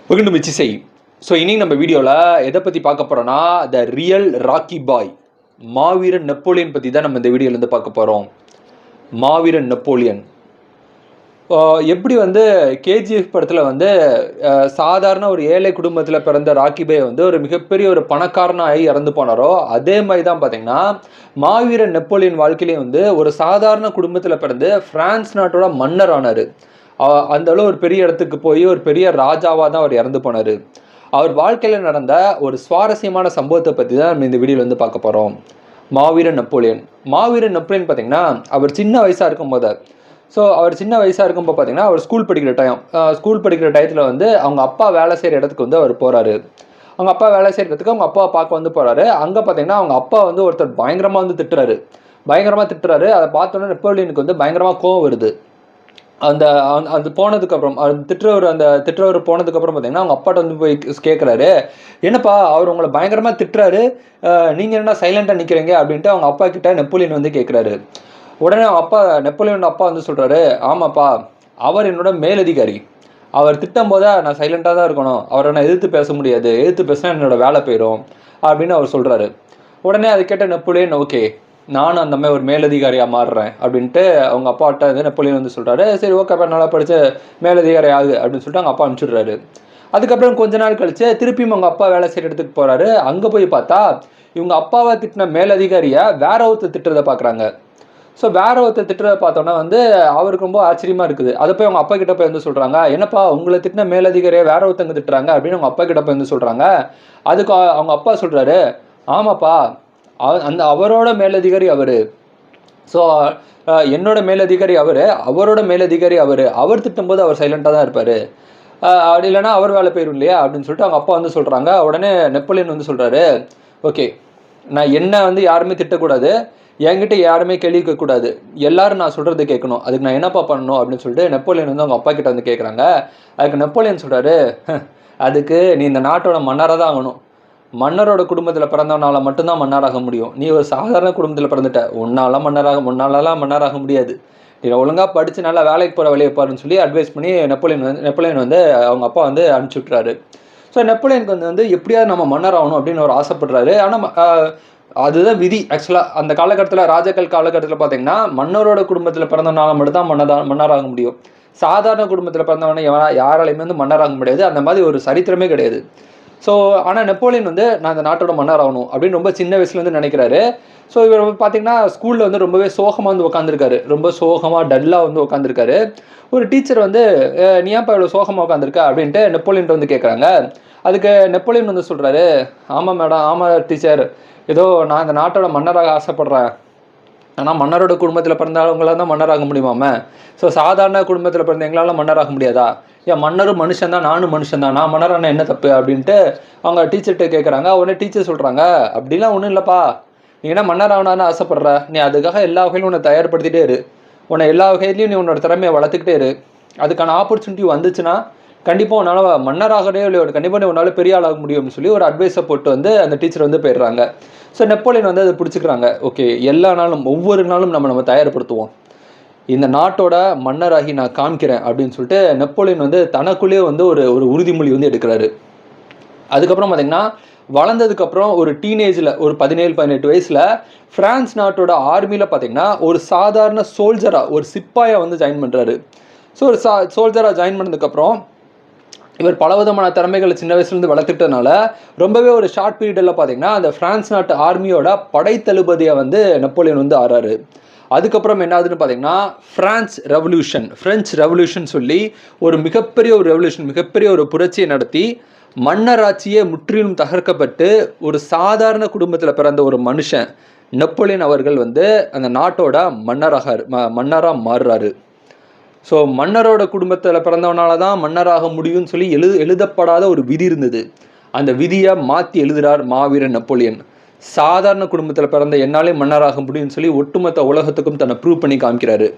Welcome to மிச்சிசை. So இன்னைக்கு நம்ம வீடியோவில் எதை பற்றி பார்க்க போகிறோன்னா the real rakhi bye Maaveeran Napoleon பற்றி தான் நம்ம இந்த வீடியோலேருந்து பார்க்க போகிறோம். மாவீரன் நெப்போலியன் எப்படி கேஜிஎஃப் படத்தில் சாதாரண ஒரு ஏழை குடும்பத்தில் பிறந்த ராக்கி பாய் ஒரு மிகப்பெரிய ஒரு பணக்காரனாகி இறந்து போனாரோ, அதே மாதிரி தான் பார்த்தீங்கன்னா மாவீரன் நெப்போலியன் வாழ்க்கையிலேயே ஒரு சாதாரண குடும்பத்தில் பிறந்து பிரான்ஸ் நாட்டோட மன்னர் ஆனார். அந்த அளவு ஒரு பெரிய இடத்துக்கு போய் ஒரு பெரிய ராஜாவாக தான் அவர் இறந்து போனார். அவர் வாழ்க்கையில் நடந்த ஒரு சுவாரஸ்யமான சம்பவத்தை பற்றி தான் நம்ம இந்த வீடியோவில் பார்க்க போகிறோம். மாவீரன் நெப்போலியன் பார்த்தீங்கன்னா அவர் சின்ன வயசாக இருக்கும்போது அவர் பார்த்தீங்கன்னா அவர் ஸ்கூல் படிக்கிற டயத்தில் அவங்க அப்பா வேலை செய்கிற இடத்துக்கு அவர் போகிறாரு. அவங்க அப்பா வேலை செய்கிறதுக்கு அவங்க அப்பாவை பார்க்க போகிறாரு. அங்கே பார்த்தீங்கன்னா அவங்க அப்பா ஒருத்தர் பயங்கரமாக திட்டுறாரு. அதை பார்த்தோன்னே நெப்போலியனுக்கு பயங்கரமாக கோவம் வருது. அந்த போனதுக்கப்புறம் திட்டுறவர் போனதுக்கப்புறம் பார்த்தீங்கன்னா அவங்க அப்பாட்ட போய் கேட்குறாரு, என்னப்பா அவர் உங்களை பயங்கரமாக திட்டுறாரு, நீங்கள் என்ன சைலண்டாக நிற்கிறீங்க அப்படின்ட்டு அவங்க அப்பா கிட்ட நெப்போலியன் கேட்குறாரு. உடனே நெப்போலியனோட அப்பா சொல்கிறாரு, ஆமாப்பா அவர் என்னோட மேலதிகாரி, அவர் திட்டம் போதா நான் சைலண்டாக தான் இருக்கணும், அவரை நான் எதிர்த்து பேச முடியாது, எதிர்த்து பேசினா என்னோட வேலை போயிடும் அப்படின்னு அவர் சொல்கிறாரு. உடனே அது கேட்ட நெப்போலியன், ஓகே நானும் அந்த மாதிரி ஒரு மேலதிகாரியாக மாறுறேன் அப்படின்ட்டு அவங்க அப்பாட்ட நெப்போலியன் சொல்கிறாரு. சரி ஓகே அப்பா நல்லா படித்த மேலதிகாரி ஆகு அப்படின்னு சொல்லிட்டு அவங்க அப்பா அனுப்பிச்சுடுறாரு. அதுக்கப்புறம் கொஞ்ச நாள் கழிச்சு திருப்பியும் அவங்க அப்பா வேலை செய்கிற இடத்துக்கு போகிறாரு. அங்கே போய் பார்த்தா இவங்க அப்பாவை திட்டின மேலதிகாரியை வேற ஒருத்தர் திட்டுறதை பார்க்குறாங்க. ஸோ வேற ஒருத்தர் திட்டுறதை பார்த்தோன்னா அவருக்கு ரொம்ப ஆச்சரியமாக இருக்குது. அதை போய் அவங்க அப்பா கிட்ட போய் சொல்கிறாங்க, என்னப்பா உங்களை திட்டின மேலதிகாரியை வேற ஒருத்தங்க திட்டுறாங்க அப்படின்னு அவங்க அப்பா கிட்ட போய் சொல்கிறாங்க. அதுக்கு அவங்க அப்பா சொல்கிறாரு, ஆமாப்பா அவரோட மேலதிகாரி அவர், ஸோ என்னோட மேலதிகாரி அவரோட மேலதிகாரி அவர் திட்டும்போது அவர் சைலண்டாக தான் இருப்பார், அப்படி இல்லைன்னா அவர் வேலை போயிடும் இல்லையா அப்படின்னு சொல்லிட்டு அவங்க அப்பா சொல்கிறாங்க. உடனே நெப்போலியன் சொல்கிறாரு, ஓகே நான் என்ன யாருமே திட்டக்கூடாது, என்கிட்ட யாருமே கேள்வி கேட்கக்கூடாது, எல்லாரும் நான் சொல்கிறது கேட்கணும், அதுக்கு நான் என்னப்பா பண்ணணும் அப்படின்னு சொல்லிட்டு நெப்போலியன் அவங்க அப்பா கிட்ட கேட்குறாங்க. அதுக்கு நெப்போலியன் சொல்கிறாரு, அதுக்கு நீ இந்த நாட்டோட மன்னராக தான் ஆகணும், மன்னரோட குடும்பத்தில் பிறந்தவனால மட்டும்தான் மன்னராக முடியும், நீ ஒரு சாதாரண குடும்பத்தில் பிறந்துட்ட, உன்னாலாம் மன்னராக முடியாது, நீ ஒழுங்காக படித்து நல்லா வேலைக்கு போகிற வேலையை பாருன்னு சொல்லி அட்வைஸ் பண்ணி நெப்போலியன் அவங்க அப்பா அனுப்பிச்சி விட்டுறாரு. ஸோ நெப்போலியனுக்கு எப்படியாவது நம்ம மன்னர் ஆகணும் அப்படின்னு அவர் ஆசைப்படுறாரு. ஆனால் அதுதான் விதி. ஆக்சுவலாக அந்த காலகட்டத்தில் ராஜாக்கள் காலகட்டத்தில் பார்த்தீங்கன்னா மன்னரோட குடும்பத்தில் பிறந்தவனால மட்டும்தான் மன்னராக முடியும், சாதாரண குடும்பத்தில் பிறந்தவனை யாராலையுமே மன்னராக முடியாது. அந்த மாதிரி ஒரு சரித்திரமே கிடையாது. ஸோ ஆனால் நெப்போலியன் நான் இந்த நாட்டோட மன்னர் ஆகணும் அப்படின்னு ரொம்ப சின்ன வயசுலேருந்து நினைக்கிறாரு. ஸோ இவர் பார்த்தீங்கன்னா ஸ்கூலில் ரொம்பவே சோகமாக உட்காந்துருக்காரு, ரொம்ப சோகமாக டல்லாக உட்காந்துருக்காரு. ஒரு டீச்சர் நீ ஏன்ப்பா இவ்வளோ சோகமாக உட்காந்துருக்க அப்படின்ட்டு நெப்போலியன் கேட்குறாங்க. அதுக்கு நெப்போலியன் சொல்கிறாரு, ஆமாம் மேடம், ஆமாம் டீச்சர், ஏதோ நான் இந்த நாட்டோட மன்னராக ஆசைப்பட்றேன், ஆனால் மன்னரோட குடும்பத்தில் பிறந்தவங்களால் தான் மன்னராக முடியுமாமே, ஸோ சாதாரண குடும்பத்தில் பிறந்த எங்களால் மன்னராக முடியாதா, ஏன் மன்னரும் மனுஷன் தான், நானும் மனுஷன் தான், நான் மன்னரான என்ன தப்பு அப்படின்ட்டு அவங்க டீச்சர்கிட்ட கேட்குறாங்க. உடனே டீச்சர் சொல்கிறாங்க, அப்படிலாம் ஒன்றும் இல்லைப்பா, நீ என்ன மன்னர் ஆகணும்னு ஆசைப்படுற, நீ அதுக்காக எல்லா வகையிலும் உன்னை தயார்படுத்திகிட்டே இரு, உன்னை எல்லா வகையிலையும் நீ உன்னோட திறமையை வளர்த்துக்கிட்டே இரு, அதுக்கான ஆப்பர்ச்சுனிட்டி வந்துச்சுன்னா கண்டிப்பாக உன்னால் மன்னராகவே இல்லை, கண்டிப்பாக நீ உன்னால் பெரிய ஆளாக முடியும்னு சொல்லி ஒரு அட்வைஸை போட்டு அந்த டீச்சர் போயிடுறாங்க. ஸோ நெப்போலியன் அதை பிடிச்சிக்கிறாங்க. ஓகே எல்லா நாளும் ஒவ்வொரு நாளும் நம்ம தயார்படுத்துவோம், இந்த நாட்டோட மன்னராகி நான் காமிக்கிறேன் அப்படின்னு சொல்லிட்டு நெப்போலியன் தனக்குள்ளேயே ஒரு உறுதிமொழி எடுக்கிறாரு. அதுக்கப்புறம் பார்த்தீங்கன்னா வளர்ந்ததுக்கப்புறம் ஒரு டீனேஜில் ஒரு 17-18 வயசில் பிரான்ஸ் நாட்டோட ஆர்மியில் பார்த்தீங்கன்னா ஒரு சாதாரண சோல்ஜராக ஒரு சிப்பாயை ஜாயின் பண்ணுறாரு. ஸோ ஒரு சோல்ஜராக ஜாயின் பண்ணதுக்கப்புறம் இவர் பலவிதமான திறமைகளை சின்ன வயசுலேருந்து வளர்த்துக்கிட்டனால ரொம்பவே ஒரு ஷார்ட் பீரியடில் பார்த்தீங்கன்னா அந்த பிரான்ஸ் நாட்டு ஆர்மியோட படைத்தளபதியாக நெப்போலியன் ஆறாரு. அதுக்கப்புறம் என்ன ஆகுதுன்னு பார்த்தீங்கன்னா ஃப்ரெஞ்ச் ரெவல்யூஷன் சொல்லி ஒரு மிகப்பெரிய ஒரு புரட்சியை நடத்தி மன்னராட்சியே முற்றிலும் தகர்க்கப்பட்டு ஒரு சாதாரண குடும்பத்தில் பிறந்த ஒரு மனுஷன் நெப்போலியன் அவர்கள் அந்த நாட்டோட மன்னராக மாறுறாரு. ஸோ மன்னரோட குடும்பத்தில் பிறந்தவனால தான் மன்னராக முடியும்னு சொல்லி எழுதப்படாத ஒரு விதி இருந்தது. அந்த விதியை மாற்றி எழுதுகிறார் மாவீரன் நெப்போலியன். சாதாரண குடும்பத்தில் பிறந்த என்னாலே மன்னராக முடியும்னு சொல்லி ஒட்டுமொத்த உலகத்துக்கும் தன்னை ப்ரூவ் பண்ணி காமிக்கிறாரு.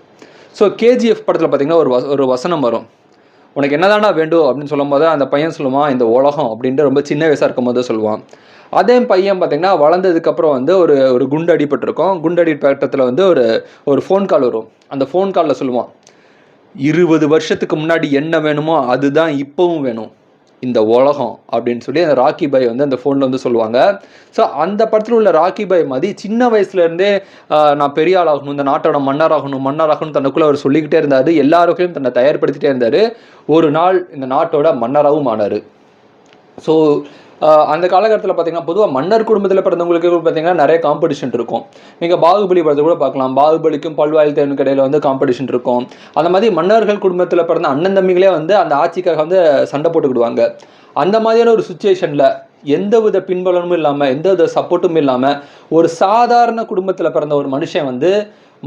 ஸோ கேஜிஎஃப் படத்தில் பார்த்தீங்கன்னா ஒரு வசனம் வரும், உனக்கு என்னதானா வேண்டும் அப்படின்னு சொல்லும் போது அந்த பையன் சொல்லுவான் இந்த உலகம் அப்படின்ட்டு ரொம்ப சின்ன வயசாக இருக்கும் போது சொல்லுவான். அதே பையன் பார்த்தீங்கன்னா வளர்ந்ததுக்கப்புறம் ஒரு குண்டு அடிபட்டிருக்கும். குண்டு அடிப்பட்டத்தில் ஒரு ஃபோன் கால் வரும். அந்த ஃபோன் காலில் சொல்லுவான், 20 வருஷத்துக்கு முன்னாடி என்ன வேணுமோ அதுதான் இப்பவும் வேணும், இந்த உலகம் அப்படின்னு சொல்லி அந்த ராக்கி பாய் வந்து அந்த ஃபோனில் வந்து சொல்லுவாங்க. ஸோ அந்த படத்தில் உள்ள ராக்கி பாய் மாதிரி சின்ன வயசுலேருந்தே நான் பெரிய ஆளாகணும், இந்த நாட்டோட மன்னராகணும் தனக்குள்ளே அவர் சொல்லிக்கிட்டே இருந்தார். எல்லாருக்கும் தன்னை தயார்படுத்திகிட்டே இருந்தார். ஒரு நாள் இந்த நாட்டோட மன்னராகவும் ஆனார். ஸோ அந்த காலகட்டத்தில் பார்த்தீங்கன்னா பொதுவாக மன்னர் குடும்பத்தில் பிறந்தவங்களுக்கு பார்த்தீங்கன்னா நிறைய காம்படிஷன் இருக்கும். நீங்கள் பாகுபலி படத்தை கூட பார்க்கலாம். பாகுபலிக்கும் பல்வாயில் தேவனுக்கு இடையில வந்து காம்படிஷன் இருக்கும். அந்த மாதிரி மன்னர்கள் குடும்பத்தில் பிறந்த அண்ணன் தம்பிகளே வந்து அந்த ஆட்சிக்காக வந்து சண்டை போட்டுக்கிடுவாங்க. அந்த மாதிரியான ஒரு சுச்சுவேஷனில் எந்தவித பின்பலனும் இல்லாமல் எந்தவித சப்போர்ட்டும் இல்லாமல் ஒரு சாதாரண குடும்பத்தில் பிறந்த ஒரு மனுஷன் வந்து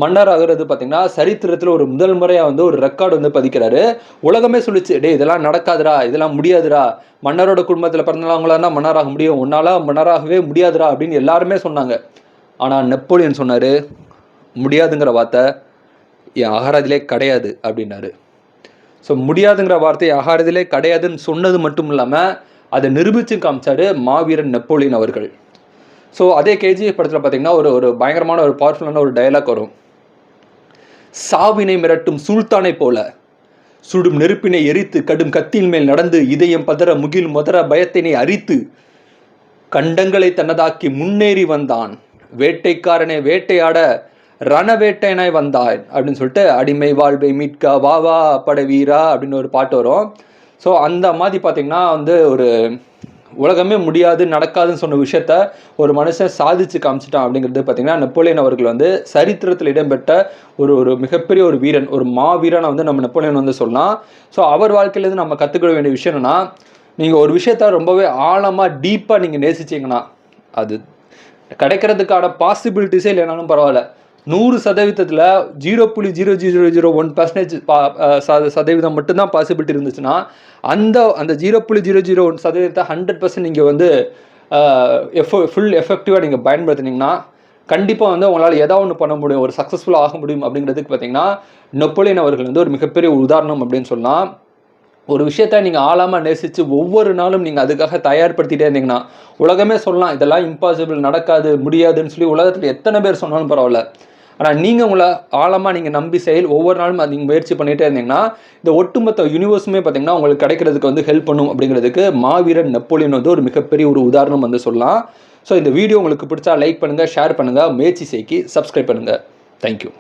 மன்னர் ஆகிறது பார்த்தீங்கன்னா சரித்திரத்தில் ஒரு முதல் முறையாக வந்து ஒரு ரெக்கார்டு வந்து பதிக்கிறாரு. உலகமே சொல்லிச்சு, டே இதெல்லாம் நடக்காதுரா, இதெல்லாம் முடியாதுரா, மன்னரோட குடும்பத்தில் பிறந்தவங்களாம் தான் மன்னராக முடியும், உன்னால மன்னராகவே முடியாதுரா அப்படின்னு எல்லாருமே சொன்னாங்க. ஆனால் நெப்போலியன் சொன்னார், முடியாதுங்கிற வார்த்தை என் அகராதிலே கிடையாது அப்படின்னாரு. ஸோ முடியாதுங்கிற வார்த்தை அகராதிலே கிடையாதுன்னு சொன்னது மட்டும் இல்லாமல் அதை நிரூபித்து காமிச்சாரு மாவீரன் நெப்போலியன் அவர்கள். ஸோ அதே கேஜிஎஃப் படத்தில் பார்த்தீங்கன்னா ஒரு பயங்கரமான ஒரு பவர்ஃபுல்லான ஒரு டயலாக் வரும். சாவினை மிரட்டும் சுல்தானை போல சுடும் நெருப்பினை எரித்து கடும் கத்தியின் மேல் நடந்து இதயம் பதற முகில் முதர பயத்தினை அரித்து கண்டங்களை தன்னதாக்கி முன்னேறி வந்தான் வேட்டைக்காரனை வேட்டையாட ரணவேட்டையனாய் வந்தான் அப்படின்னு சொல்லிட்டு அடிமை வாழ்வை மீட்க வா வா பட வீரா அப்படின்னு ஒரு பாட்டு வரும். ஸோ அந்த மாதிரி பார்த்தீங்கன்னா வந்து ஒரு உலகமே முடியாது நடக்காதுன்னு சொன்ன விஷயத்த ஒரு மனுஷன் சாதிச்சு காமிச்சிட்டான் அப்படிங்கிறது பார்த்தீங்கன்னா நெப்போலியன் அவர்கள் வந்து சரித்திரத்தில் இடம்பெற்ற ஒரு மிகப்பெரிய ஒரு வீரன், ஒரு மாவீரனை வந்து நம்ம நெப்போலியன் வந்து சொல்லலாம். ஸோ அவர் வாழ்க்கையிலேருந்து நம்ம கற்றுக்க வேண்டிய விஷயம் என்னன்னா, நீங்கள் ஒரு விஷயத்த ரொம்பவே ஆழமாக டீப்பாக நீங்கள் நேசிச்சிங்கன்னா அது கிடைக்கிறதுக்கான பாசிபிலிட்டிஸே இல்லைனாலும் பரவாயில்ல, 100% 0.00001% மட்டும்தான் பாசிபிலிட்டி இருந்துச்சுன்னா அந்த 0.001% 100% நீங்கள் வந்து ஃபுல் எஃபெக்டிவாக நீங்கள் பயன்படுத்தினீங்கன்னா கண்டிப்பாக வந்து உங்களால் ஏதாவது ஒன்று பண்ண முடியும், ஒரு சக்ஸஸ்ஃபுல்லாக ஆக முடியும். அப்படிங்கிறதுக்கு பார்த்தீங்கன்னா நெப்போலியன் அவர்கள் வந்து ஒரு மிகப்பெரிய உதாரணம் அப்படின்னு சொல்லலாம். ஒரு விஷயத்த நீங்கள் ஆழமாக நேசித்து ஒவ்வொரு நாளும் நீங்கள் அதுக்காக தயார்படுத்திகிட்டே இருந்தீங்கன்னா உலகமே சொல்லலாம் இதெல்லாம் இம்பாசிபிள், நடக்காது, முடியாதுன்னு சொல்லி உலகத்தில் எத்தனை பேர் சொன்னாலும் பரவாயில்ல, ஆனால் நீங்கள் உங்களை ஆழமாக நீங்கள் நம்பி ஒவ்வொரு நாளும் அது நீங்கள் முயற்சி பண்ணிகிட்டே இருந்தீங்கன்னா இந்த ஒட்டுமொத்த யூனிவர்ஸுமே பார்த்தீங்கன்னா உங்களுக்கு கிடைக்கிறதுக்கு வந்து ஹெல்ப் பண்ணும். அப்படிங்கிறதுக்கு மாவீரன் நெப்போலியன் வந்து ஒரு மிகப்பெரிய ஒரு உதாரணம் வந்து சொல்லலாம். ஸோ இந்த வீடியோ உங்களுக்கு பிடிச்சா லைக் பண்ணுங்கள், ஷேர் பண்ணுங்கள், முயற்சி செய்கி சப்ஸ்கிரைப் பண்ணுங்கள். தேங்க்யூ.